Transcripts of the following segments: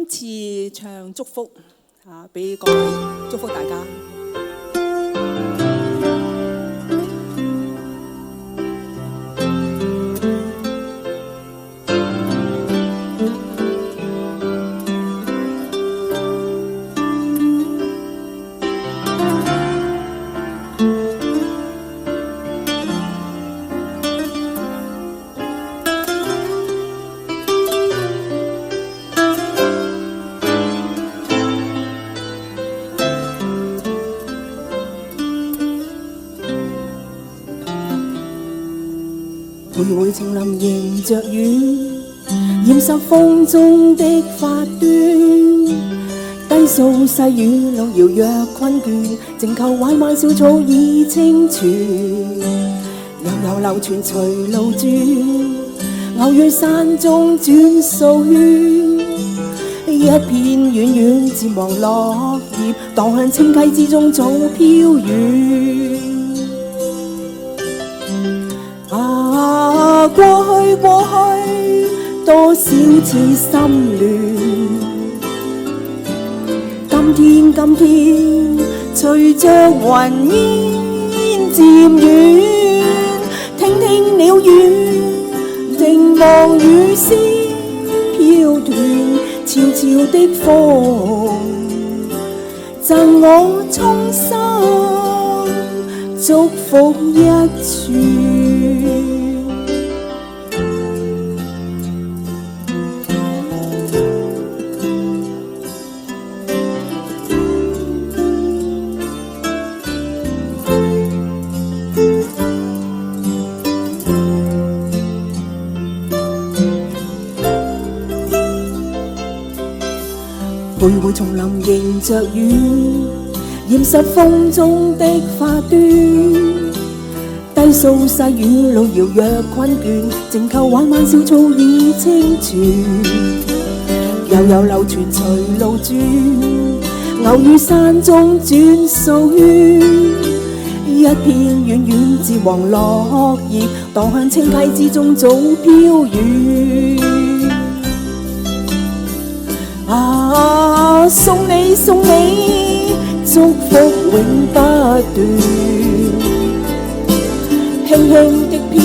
次唱祝福俾各位，祝福大家。徘徊叢林迎着雨，染濕風中的發端，低訴細雨路遙若困倦，靜求彎彎小草已清泉，悠悠流傳隨路轉，偶於山中轉數圈，一片遠遠漸黃落葉，蕩向清溪之中早飄遠。過去多少次心亂，今天隨着雲煙漸遠，聽聽鳥語，靜望雨絲飄斷，悄悄的風贈我衷心祝福一串。徘徊叢林迎着雨，染濕風中的發端，低訴細雨路遙若困倦，靜求彎彎小草已清泉，悠悠流傳隨路轉，偶於山中轉數圈，一片遠遠漸黃落葉，蕩向清溪之中早飄遠。送你祝福永不斷，輕輕的飄，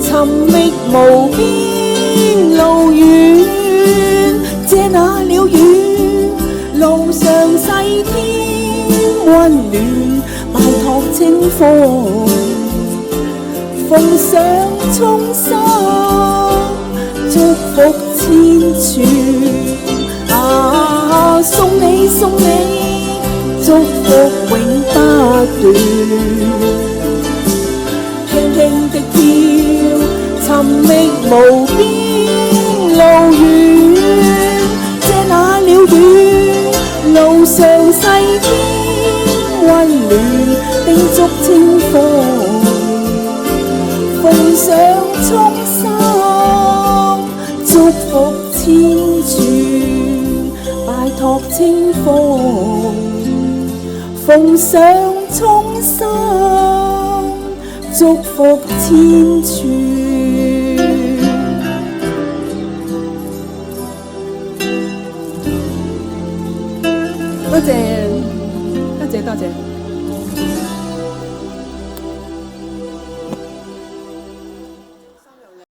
尋覓無邊路遠，借那鳥語，路上細添溫暖，拜託清風，奉上衷心祝福千串。送你祝福永不斷，輕輕的飄，尋覓無邊路遠，借那鳥語，路上細添溫暖，叮囑清風，奉上衷心祝福千串。拜託清風，奉上衷心祝福千串。多謝。